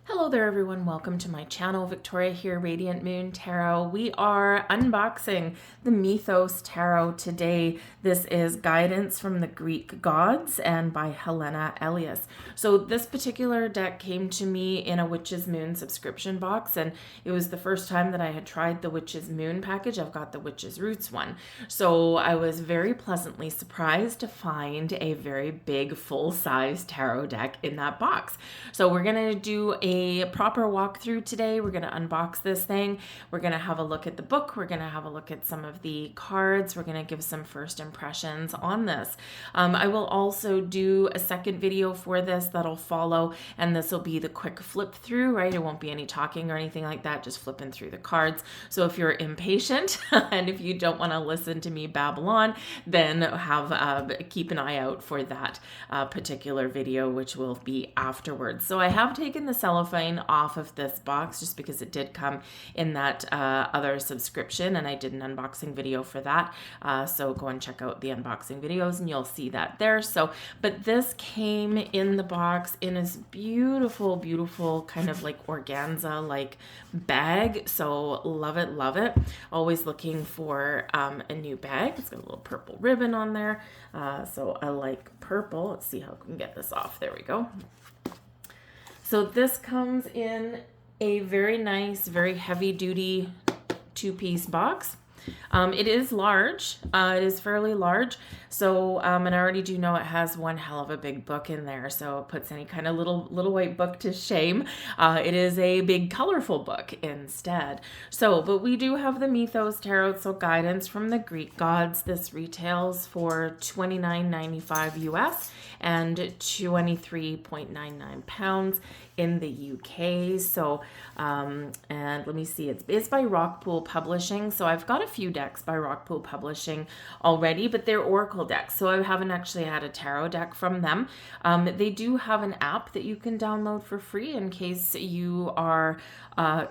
Hello there everyone, welcome to my channel. Victoria here, Radiant Moon Tarot. We are unboxing the Mythos Tarot today. This is Guidance from the Greek Gods and by Helena Elias. So this particular deck came to me in a Witch's Moon subscription box, and it was the first time that I had tried the Witch's Moon package. I've got the Witch's Roots one. So I was very pleasantly surprised to find a very big full-size tarot deck in that box. So we're going to do a proper walkthrough today. We're going to unbox this thing. We're going to have a look at the book. We're going to have a look at some of the cards. We're going to give some first impressions on this. I will also do a second video for this that'll follow, and this will be the quick flip through, right? It won't be any talking or anything like that, just flipping through the cards. So if you're impatient and if you don't want to listen to me babble on, then keep an eye out for that particular video, which will be afterwards. So I have taken the cellophane off of this box just because it did come in that other subscription, and I did an unboxing video for that. So go and check out the unboxing videos and you'll see that there. So, but this came in the box in this beautiful, beautiful kind of like organza like bag. So love it, love it. Always looking for a new bag. It's got a little purple ribbon on there. So I like purple. Let's see how we can get this off. There we go. So this comes in a very nice, very heavy duty two-piece box. It is large. It is fairly large. So, and I already do know it has one hell of a big book in there. So it puts any kind of little white book to shame. It is a big colorful book instead. So, but we do have the Mythos Tarot, so Guidance from the Greek Gods. This retails for $29.95 US and 23.99 pounds in the UK. So, and let me see, it's by Rockpool Publishing. So I've got a few decks by Rockpool Publishing already, but they're Oracle decks. So I haven't actually had a tarot deck from them. They do have an app that you can download for free in case you are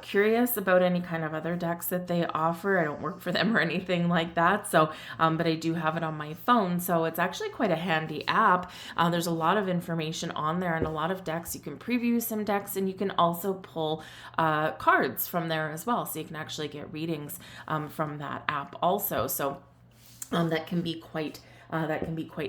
curious about any kind of other decks that they offer. I don't work for them or anything like that. So, but I do have it on my phone. So it's actually quite a handy app. There's a lot of information on there and a lot of decks. You can preview some decks, and you can also pull cards from there as well. So you can actually get readings from that app also. So that can be quite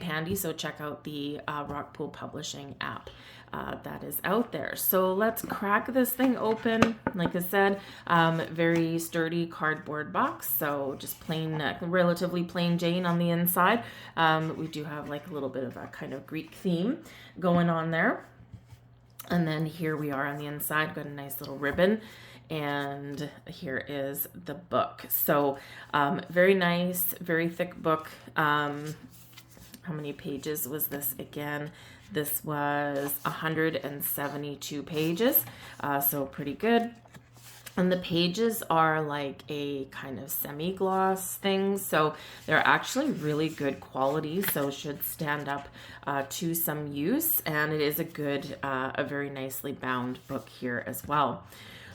handy. So check out the Rockpool Publishing app that is out there. So let's crack this thing open. Like I said, very sturdy cardboard box. So just plain, relatively plain Jane on the inside. We do have like a little bit of a kind of Greek theme going on there. And then here we are on the inside, got a nice little ribbon, and here is the book. So very nice, very thick book. How many pages was this again? This was 172 pages, so pretty good. And the pages are like a kind of semi-gloss thing, so they're actually really good quality, so should stand up to some use. And it is a good, a very nicely bound book here as well.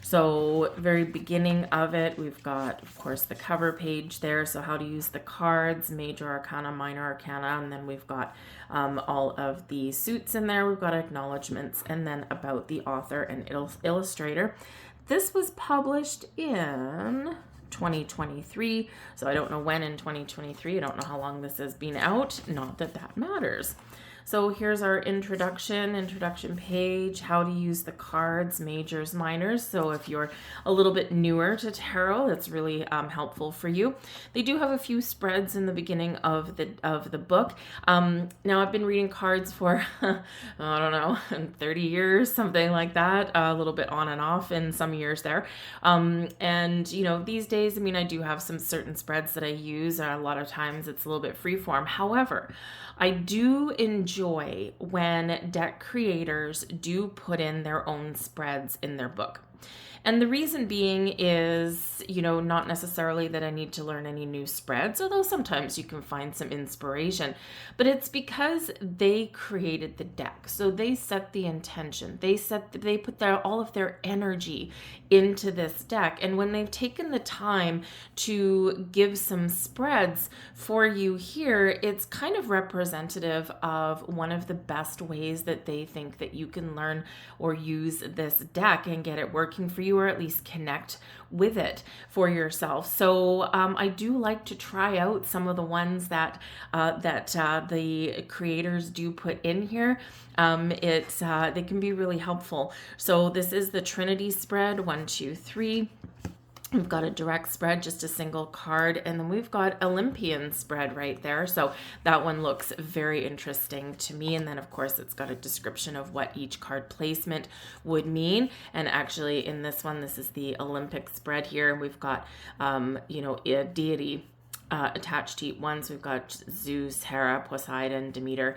So very beginning of it, we've got, of course, the cover page there. So how to use the cards, major arcana, minor arcana, and then we've got all of the suits in there. We've got acknowledgements, and then about the author and illustrator. This was published in 2023, so I don't know when in 2023. I don't know how long this has been out. Not that that matters. So here's our introduction page, how to use the cards, majors, minors. So if you're a little bit newer to tarot, that's really helpful for you. They do have a few spreads in the beginning of the book. Now I've been reading cards for, I don't know, 30 years, something like that, a little bit on and off in some years there. And, you know, these days, I mean, I do have some certain spreads that I use. A lot of times it's a little bit freeform. However, I do enjoy when deck creators do put in their own spreads in their book. And the reason being is, not necessarily that I need to learn any new spreads, although sometimes you can find some inspiration, but it's because they created the deck. So they set the intention. They put all of their energy into this deck. And when they've taken the time to give some spreads for you here, it's kind of representative of one of the best ways that they think that you can learn or use this deck and get it working for you, or at least connect with it for yourself. So I do like to try out some of the ones that the creators do put in here. They can be really helpful. So this is the Trinity spread, 1, 2, 3. We've got a direct spread, just a single card, and then we've got Olympian spread right there. So that one looks very interesting to me. And then of course it's got a description of what each card placement would mean. And actually in this one, this is the Olympic spread here. We've got, a deity attached to each one. So we've got Zeus, Hera, Poseidon, Demeter,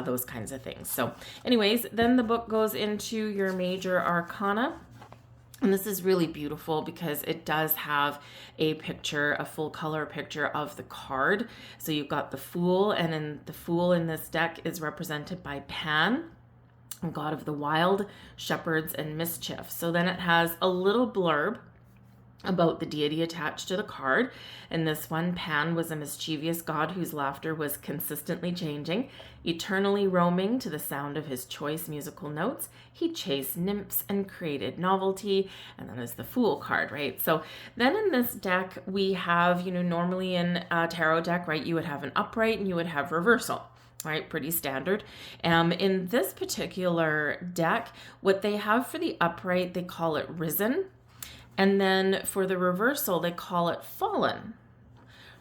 those kinds of things. So anyways, then the book goes into your major arcana. And this is really beautiful because it does have a picture, a full color picture of the card. So you've got the Fool, and then the Fool in this deck is represented by Pan, god of the wild, shepherds, and mischief. So then it has a little blurb about the deity attached to the card. In this one, Pan was a mischievous god whose laughter was consistently changing. Eternally roaming to the sound of his choice musical notes, he chased nymphs and created novelty. And that is the Fool card, right? So then in this deck, we have, normally in a tarot deck, right, you would have an upright and you would have reversal. Right, pretty standard. In this particular deck, what they have for the upright, they call it risen. And then for the reversal, they call it fallen.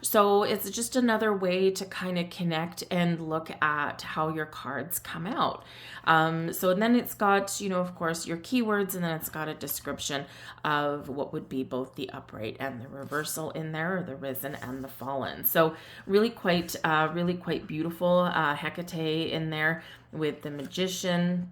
So it's just another way to kind of connect and look at how your cards come out. So then it's got, of course, your keywords, and then it's got a description of what would be both the upright and the reversal in there, or the risen and the fallen. So really quite beautiful. Hecate in there with the Magician.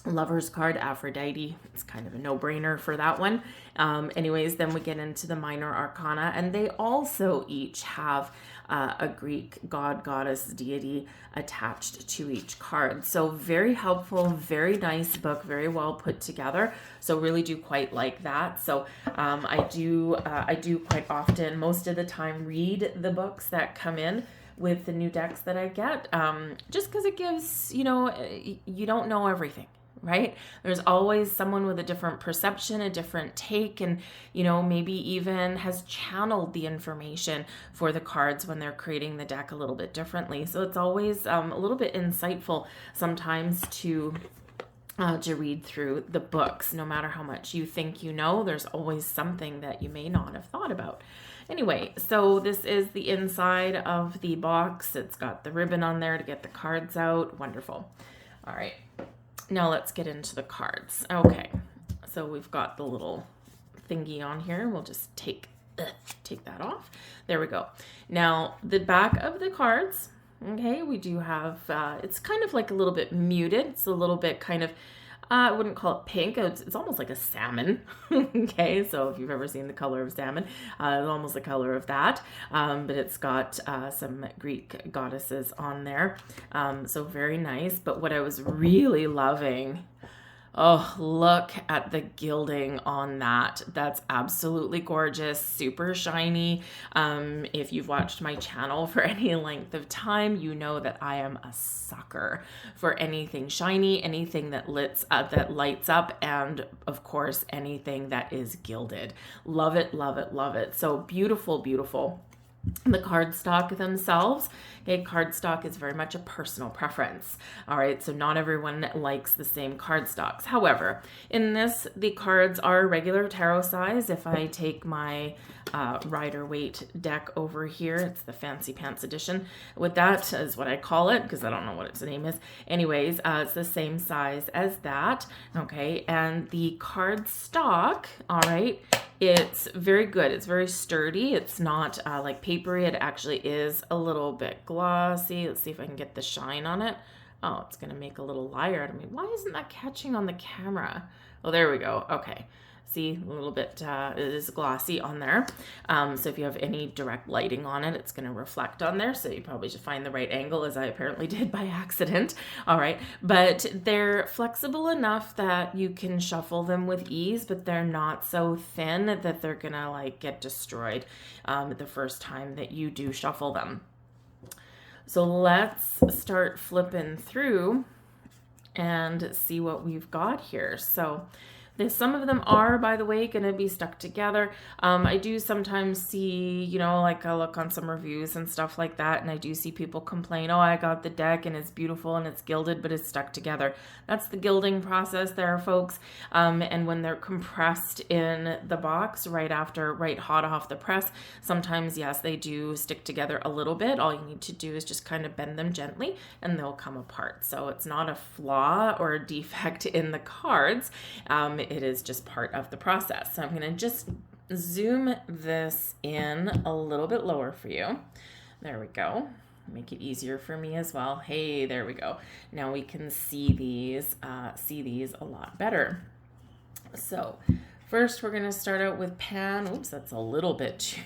Lover's card, Aphrodite. It's kind of a no-brainer for that one. Anyways, then we get into the minor arcana, and they also each have a Greek god, goddess, deity attached to each card. So very helpful, very nice book, very well put together. So really do quite like that. So I do quite often, most of the time, read the books that come in with the new decks that I get, just because it gives, you don't know everything. Right? There's always someone with a different perception, a different take, and, maybe even has channeled the information for the cards when they're creating the deck a little bit differently. So it's always a little bit insightful sometimes to read through the books. No matter how much you think there's always something that you may not have thought about. Anyway, so this is the inside of the box. It's got the ribbon on there to get the cards out. Wonderful. All right. Now let's get into the cards. Okay, so we've got the little thingy on here. We'll just take that off. There we go. Now the back of the cards, okay, we do have, it's kind of like a little bit muted. It's a little bit kind of, I wouldn't call it pink. It's almost like a salmon. Okay, so if you've ever seen the color of salmon, it's almost the color of that. But it's got some Greek goddesses on there. So very nice. But what I was really loving, oh, look at the gilding on that. That's absolutely gorgeous, super shiny. If you've watched my channel for any length of time, you know that I am a sucker for anything shiny, anything that lights up, and of course, anything that is gilded. Love it, love it, love it. So beautiful, beautiful. The cardstock themselves, okay, cardstock is very much a personal preference. All right, so not everyone likes the same cardstocks. However, in this, the cards are regular tarot size. If I take my Rider-Waite deck over here, it's the Fancy Pants edition. With that is what I call it, because I don't know what its name is. Anyways, it's the same size as that, okay, and the cardstock, all right, it's very good. It's very sturdy. It's not like papery. It actually is a little bit glossy. Let's see if I can get the shine on it. Oh, it's going to make a little liar out of me. Why isn't that catching on the camera? Well, there we go. Okay. See, a little bit, it is glossy on there. So if you have any direct lighting on it, it's going to reflect on there. So you probably should find the right angle, as I apparently did by accident. All right. But they're flexible enough that you can shuffle them with ease, but they're not so thin that they're going to like get destroyed the first time that you do shuffle them. So let's start flipping through and see what we've got here. So some of them are, by the way, going to be stuck together. I do sometimes see, you know, like I look on some reviews and stuff like that, and I do see people complain, oh, I got the deck and it's beautiful and it's gilded, but it's stuck together. That's the gilding process there, folks. And when they're compressed in the box right hot off the press, sometimes, yes, they do stick together a little bit. All you need to do is just kind of bend them gently and they'll come apart. So it's not a flaw or a defect in the cards. It is just part of the process. So I'm going to just zoom this in a little bit lower for you. There we go. Make it easier for me as well. Hey, there we go. Now we can see these a lot better. So first we're going to start out with Pan. Oops, that's a little bit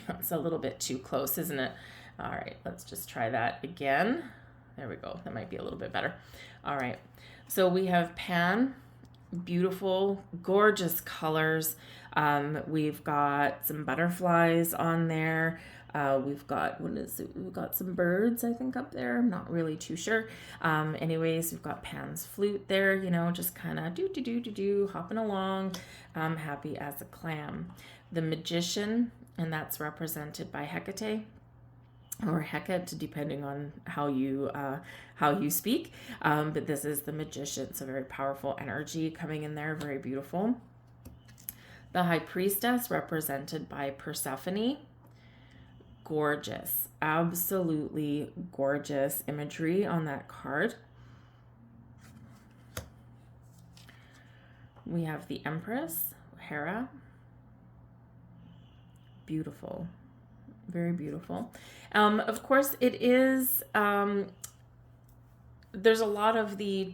too close, isn't it? All right, let's just try that again. There we go. That might be a little bit better. All right. So we have Pan. Beautiful, gorgeous colors. We've got some butterflies on there. We've got, what is it? We've got some birds, I think, up there. I'm not really too sure. Anyways, we've got Pan's flute there, you know, just kind of do, hopping along, happy as a clam. The Magician, and that's represented by Hecate, or Hecate, depending on how you speak. But this is the Magician, so very powerful energy coming in there, very beautiful. The High Priestess, represented by Persephone. Gorgeous, absolutely gorgeous imagery on that card. We have the Empress, Hera. Beautiful, very beautiful. Of course, it is, there's a lot of the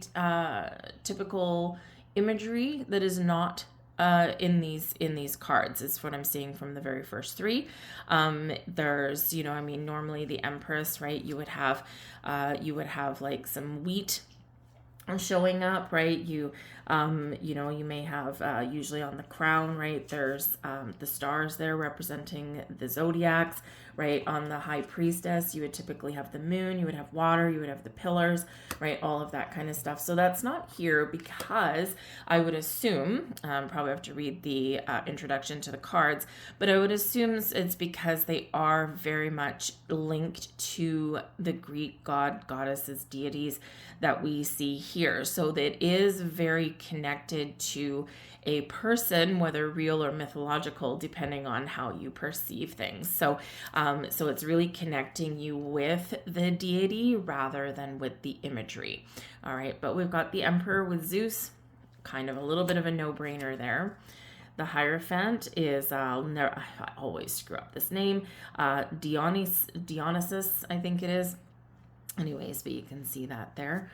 typical imagery that is not in these cards. Is what I'm seeing from the very first three. There's, you know, I mean, normally the Empress, right? You would have like some wheat showing up, right? You know, you may have usually on the crown, right? There's the stars there representing the zodiacs, right? On the High Priestess, you would typically have the moon, you would have water, you would have the pillars, right? All of that kind of stuff. So that's not here because I would assume, probably have to read the introduction to the cards, but I would assume it's because they are very much linked to the Greek goddesses, deities that we see here. So that is very connected to a person, whether real or mythological, depending on how you perceive things. So it's really connecting you with the deity rather than with the imagery. All right, but we've got the Emperor with Zeus, kind of a little bit of a no-brainer there. The Hierophant is, I always screw up this name, Dionysus, I think it is. Anyways, but you can see that there.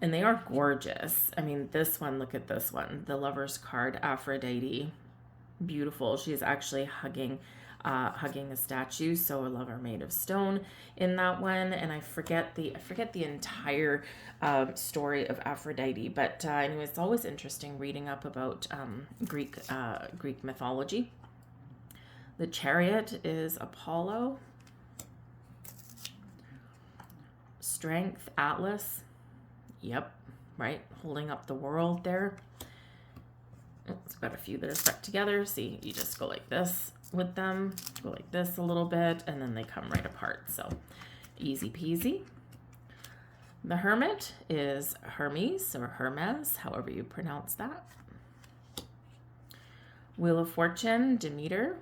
And they are gorgeous. I mean, this one, look at this one. The Lover's card, Aphrodite. Beautiful. She's actually hugging a statue, so a lover made of stone in that one. And I forget the entire story of Aphrodite. But anyway, it's always interesting reading up about Greek mythology. The Chariot is Apollo. Strength, Atlas. Yep, right, holding up the world there. Oh, it's got a few that are stuck together. See, you just go like this with them, go like this a little bit, and then they come right apart. So easy peasy. The Hermit is Hermes or Hermes, however you pronounce that. Wheel of Fortune, Demeter.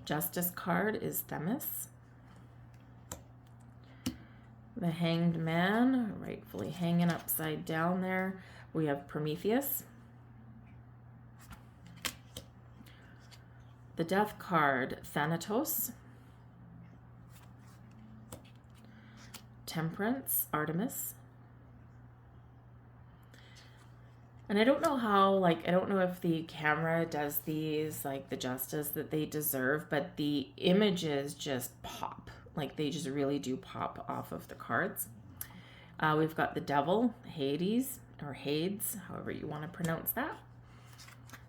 Justice card is Themis. The Hanged Man, rightfully hanging upside down there. We have Prometheus. The Death card, Thanatos. Temperance, Artemis. And I don't know how, like, I don't know if the camera does these, like, the justice that they deserve, but the images just pop. Like, they just really do pop off of the cards. We've got the Devil, Hades, or Hades, however you want to pronounce that.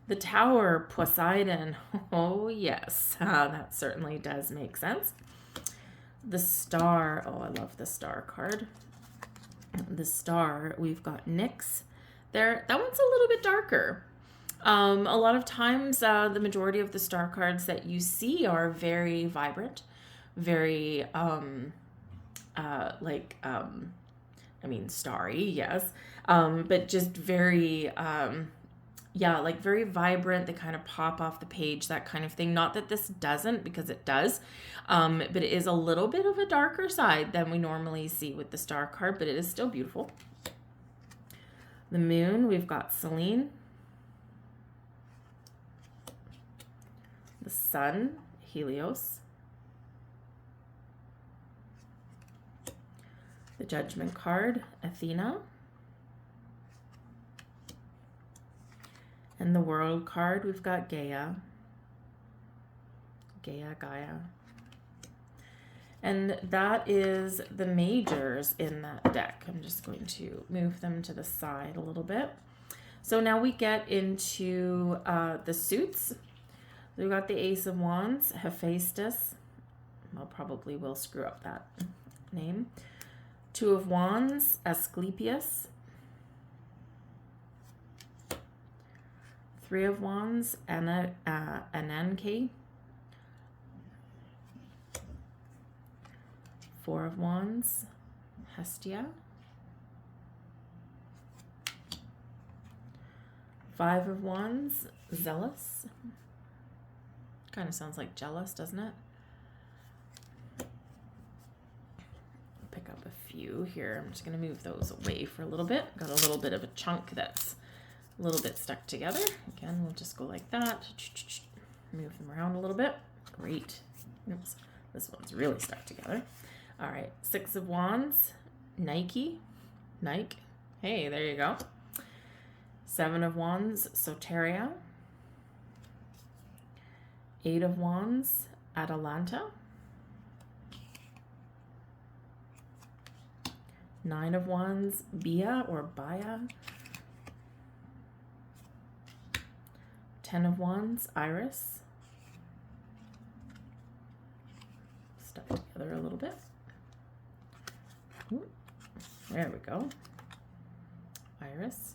The Tower, Poseidon. Oh, yes, that certainly does make sense. The Star. Oh, I love the Star card. The Star, we've got Nyx. There, that one's a little bit darker. A lot of times, the majority of the Star cards that you see are very vibrant, very, I mean, starry, yes, but just very, yeah, like very vibrant. They kind of pop off the page, that kind of thing. Not that this doesn't, because it does, but it is a little bit of a darker side than we normally see with the Star card, but it is still beautiful. The Moon, we've got Selene. The Sun, Helios. The Judgment card, Athena. And the World card, we've got Gaia. Gaia. And that is the majors in that deck. I'm just going to move them to the side a little bit. So now we get into the suits. We've got the Ace of Wands, Hephaestus. I probably will screw up that name. Two of Wands, Asclepius. Three of Wands, Ananke. Four of Wands, Hestia. Five of Wands, Zealous. Kind of sounds like jealous, doesn't it? Pick up a few here. I'm just going to move those away for a little bit. Got a little bit of a chunk that's a little bit stuck together. Again, we'll just go like that. Move them around a little bit. Great. Oops. This one's really stuck together. All right. Six of Wands, Nike. Hey, there you go. Seven of Wands, Soteria. Eight of Wands, Atalanta. Nine of Wands, Bia or Baya. 10 of Wands, Iris. Stuck together a little bit. Ooh, there we go. Iris.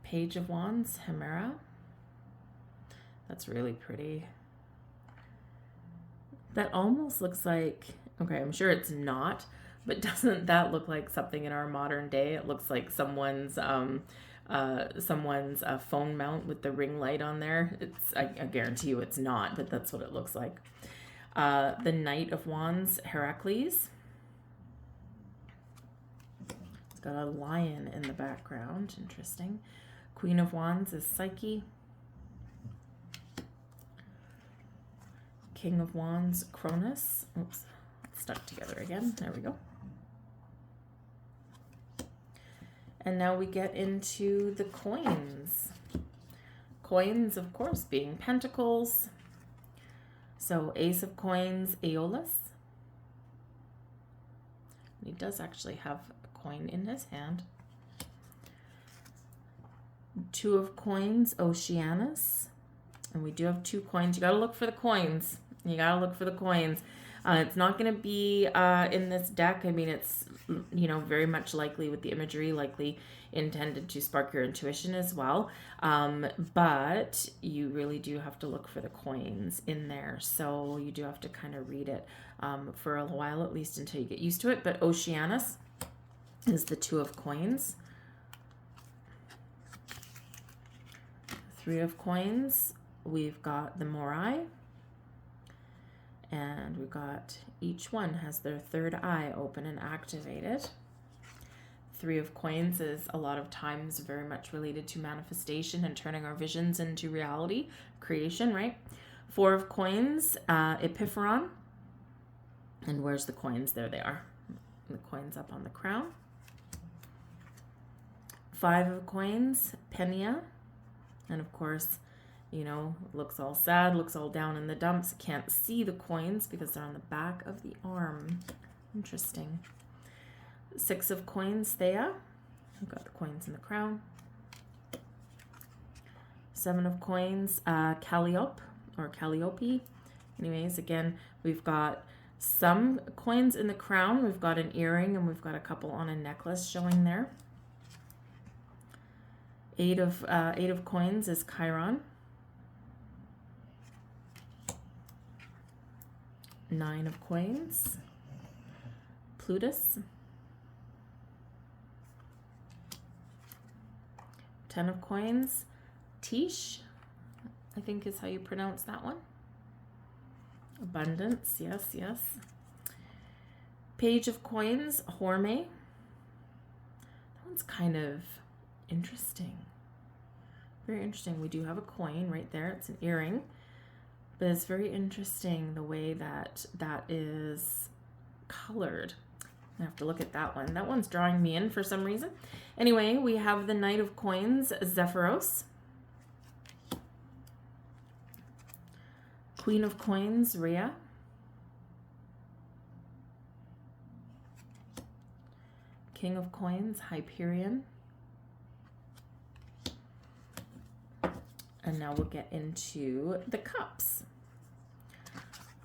Page of Wands, Hemera. That's really pretty. That almost looks like, okay, I'm sure it's not, but doesn't that look like something in our modern day? It looks like someone's phone mount with the ring light on there. I guarantee you it's not, but that's what it looks like. The Knight of Wands, Heracles. It's got a lion in the background. Interesting. Queen of Wands is Psyche. King of Wands, Cronus. Oops, it's stuck together again. There we go. And now we get into the coins. Coins, of course, being pentacles. So Ace of Coins, Aeolus. He does actually have a coin in his hand. Two of Coins, Oceanus. And we do have two coins. You got to look for the coins. It's not going to be in this deck. I mean, it's, very much likely with the imagery, likely intended to spark your intuition as well. But you really do have to look for the coins in there. So you do have to kind of read it for a while, at least until you get used to it. But Oceanus is the Two of Coins. Three of Coins, we've got the Morai. And we've got, each one has their third eye open and activated. Three of Coins is a lot of times very much related to manifestation and turning our visions into reality, creation, right? Four of Coins, Epiphoron. And where's the coins? There they are. The coins up on the crown. 5 of coins, Penia. And of course, you know, looks all sad, looks all down in the dumps. Can't see the coins because they're on the back of the arm. Interesting. 6 of coins, Thea. I've got the coins in the crown. 7 of coins, Calliope or Calliope. Anyways, again, we've got some coins in the crown. We've got an earring and we've got a couple on a necklace showing there. 8 of coins is Chiron. 9 of coins, Plutus. 10 of coins, Tish, I think is how you pronounce that one. Abundance, yes, yes. Page of coins, Horme. That one's kind of interesting. Very interesting. We do have a coin right there. It's an earring. But it's very interesting the way that that is colored. I have to look at that one. That one's drawing me in for some reason. Anyway, we have the Knight of Coins, Zephyros. Queen of Coins, Rhea. King of Coins, Hyperion. And now we'll get into the cups.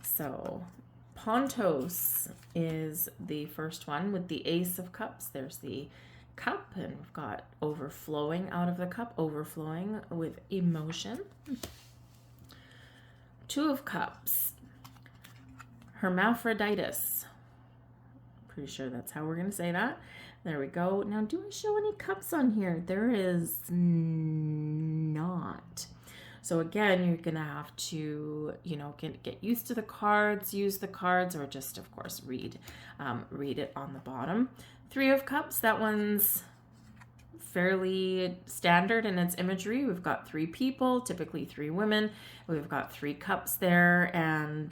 So Pontos is the first one with the Ace of Cups. There's the cup, and we've got overflowing out of the cup, overflowing with emotion. 2 of Cups, Hermaphroditus. Pretty sure that's how we're going to say that. There we go. Now, do I show any cups on here? There is not. So again, you're going to have to, you know, get used to the cards, use the cards, or just, of course, read it on the bottom. 3 of Cups, that one's fairly standard in its imagery. We've got 3 people, typically 3 women. We've got 3 cups there, and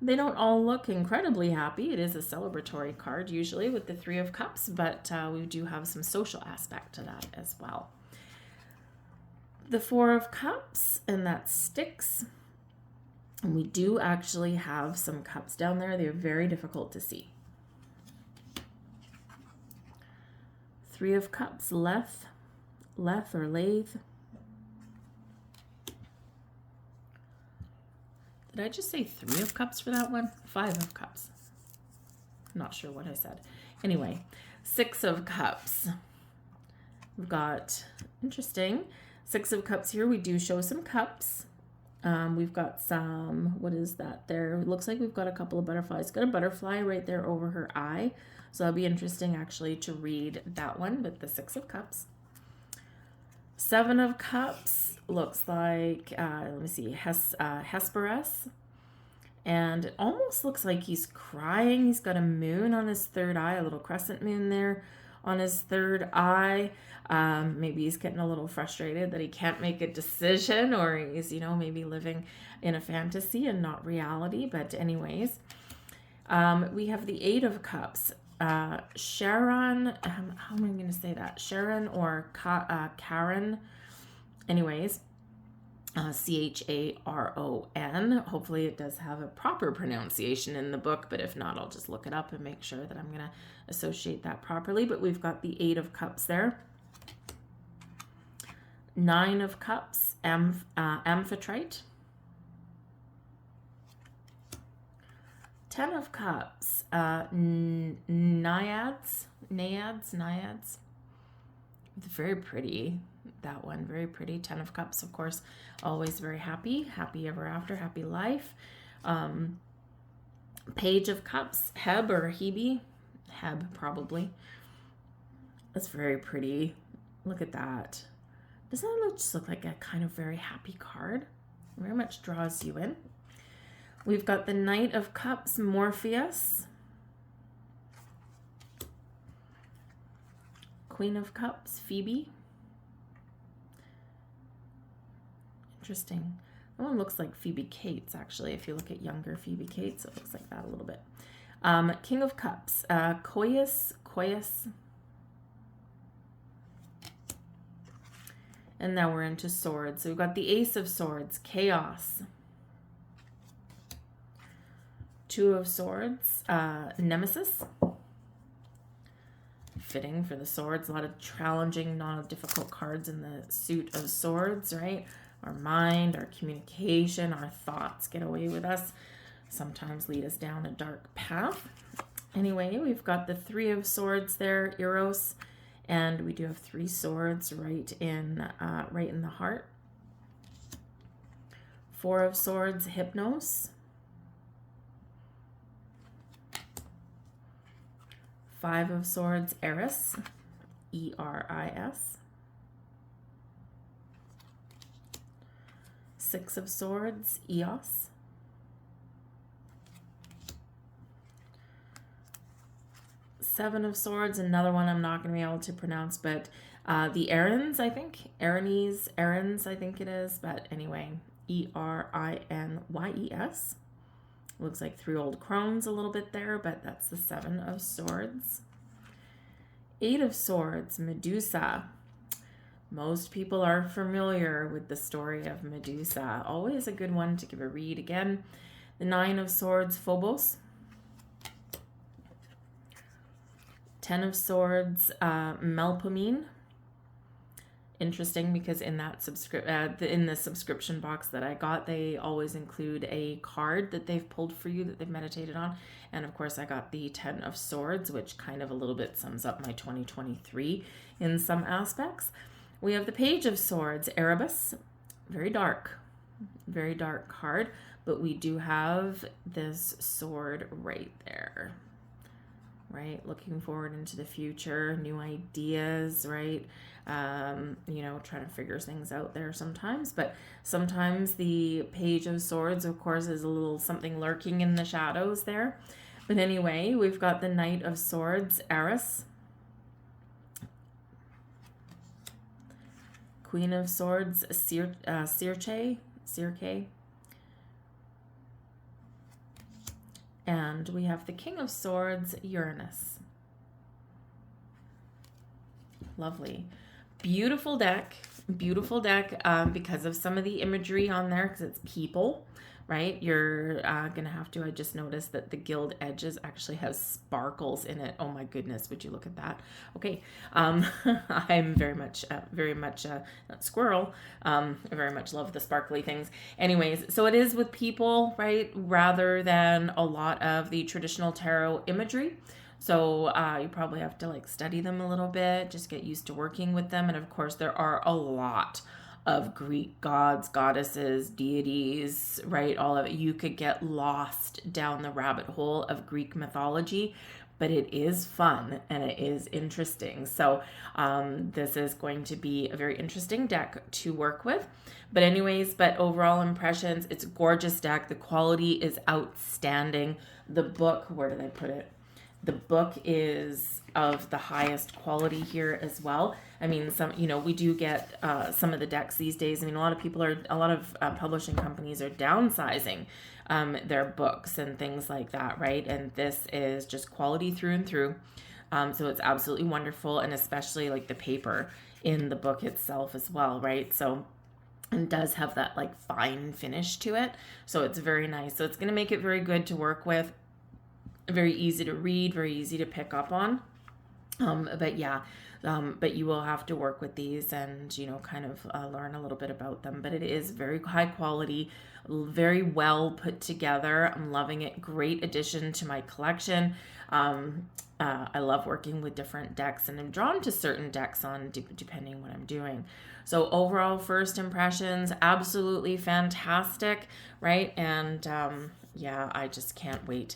they don't all look incredibly happy. It is a celebratory card usually with the 3 of Cups, but we do have some social aspect to that as well. The 4 of Cups, and that Styx. And we do actually have some cups down there. They're very difficult to see. 3 of Cups, Leth or Lathe. Did I just say 3 of Cups for that one? 5 of Cups. Not sure what I said. Anyway, 6 of Cups. We've got, interesting, 6 of Cups here. We do show some cups. We've got some, what is that there? It looks like we've got a couple of butterflies. Got a butterfly right there over her eye. So that'll be interesting actually to read that one with the 6 of Cups. 7 of Cups looks like, let me see, Hesperus. And it almost looks like he's crying. He's got a moon on his third eye, a little crescent moon there on his third eye. Maybe he's getting a little frustrated that he can't make a decision, or he's, you know, maybe living in a fantasy and not reality. But anyways, we have the 8 of Cups. Sharon, how am I going to say that? Sharon or Karen. Anyways, Charon. Hopefully it does have a proper pronunciation in the book, but if not, I'll just look it up and make sure that I'm going to associate that properly. But we've got the 8 of Cups there. 9 of Cups, Amphitrite. 10 of Cups, Naiads. Very pretty, that one, very pretty. 10 of Cups, of course, always very happy ever after, happy life. Page of Cups, Heb or Hebe, Heb probably. That's very pretty. Look at that. Doesn't that just look like a kind of very happy card? Very much draws you in. We've got the Knight of Cups, Morpheus. Queen of Cups, Phoebe. Interesting. That one looks like Phoebe Cates, actually. If you look at younger Phoebe Cates, it looks like that a little bit. King of Cups, Coeus. And now we're into swords. So we've got the Ace of Swords, chaos. Two of Swords, nemesis. Fitting for the swords. A lot of challenging, not difficult cards in the suit of swords, right? Our mind, our communication, our thoughts get away with us. Sometimes lead us down a dark path. Anyway, we've got the Three of Swords there, Eros. And we do have 3 swords right in the heart. 4 of Swords, Hypnos. 5 of Swords, Eris, E-R-I-S. 6 of Swords, Eos. 7 of Swords, another one I'm not going to be able to pronounce, but the Erins, I think. Erins, I think it is. But anyway, E-R-I-N-Y-E-S. Looks like 3 old crones a little bit there, but that's the 7 of Swords. 8 of Swords, Medusa. Most people are familiar with the story of Medusa. Always a good one to give a read again. The 9 of Swords, Phobos. 10 of Swords, Melpomene. Interesting because in that in the subscription box that I got, they always include a card that they've pulled for you that they've meditated on. And of course I got the 10 of Swords, which kind of a little bit sums up my 2023 in some aspects. We have the Page of Swords, Erebus. Very dark card, but we do have this sword right there. Right, looking forward into the future, new ideas, right? You know, trying to figure things out there sometimes, but sometimes the Page of Swords, of course, is a little something lurking in the shadows there. But anyway, we've got the Knight of Swords, Eris. Queen of Swords, Circe. And we have the King of Swords, Uranus. Lovely. Beautiful deck because of some of the imagery on there, because it's people, right? You're going to have to, I just noticed that the gilt edges actually have sparkles in it. Oh my goodness, would you look at that? Okay. I'm very much not squirrel. I very much love the sparkly things. Anyways, so it is with people, right? Rather than a lot of the traditional tarot imagery. So you probably have to like study them a little bit, just get used to working with them. And of course, there are a lot of Greek gods, goddesses, deities, right? All of it. You could get lost down the rabbit hole of Greek mythology, but it is fun and it is interesting. So this is going to be a very interesting deck to work with. But anyways, overall impressions, it's a gorgeous deck. The quality is outstanding. The book, where did I put it? The book is of the highest quality here as well. I mean, we do get some of the decks these days. I mean, a lot of publishing companies are downsizing their books and things like that, right? And this is just quality through and through. So it's absolutely wonderful, and especially like the paper in the book itself as well, right? So it does have that like fine finish to it. So it's very nice. So it's going to make it very good to work with. Very easy to read, very easy to pick up on. But you will have to work with these and, kind of learn a little bit about them. But it is very high quality, very well put together. I'm loving it. Great addition to my collection. I love working with different decks, and I'm drawn to certain decks depending what I'm doing. So overall, first impressions, absolutely fantastic, right? And I just can't wait.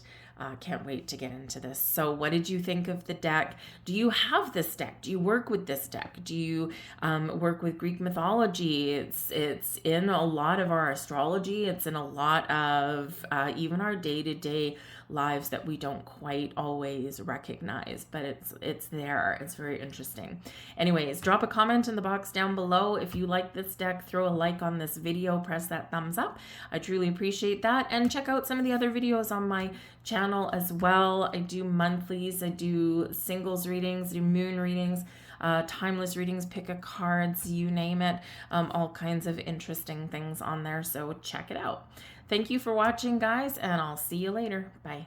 Can't wait to get into this. So what did you think of the deck? Do you have this deck? Do you work with this deck? Do you work with Greek mythology? It's in a lot of our astrology. It's in a lot of even our day-to-day lives that we don't quite always recognize, but it's there. It's very interesting. Anyways, drop a comment in the box down below. If you like this deck, throw a like on this video, press that thumbs up. I truly appreciate that. And check out some of the other videos on my channel channel as well. I do monthlies, I do singles readings, I do moon readings, timeless readings, pick a cards, you name it. All kinds of interesting things on there. So check it out. Thank you for watching, guys, and I'll see you later. Bye.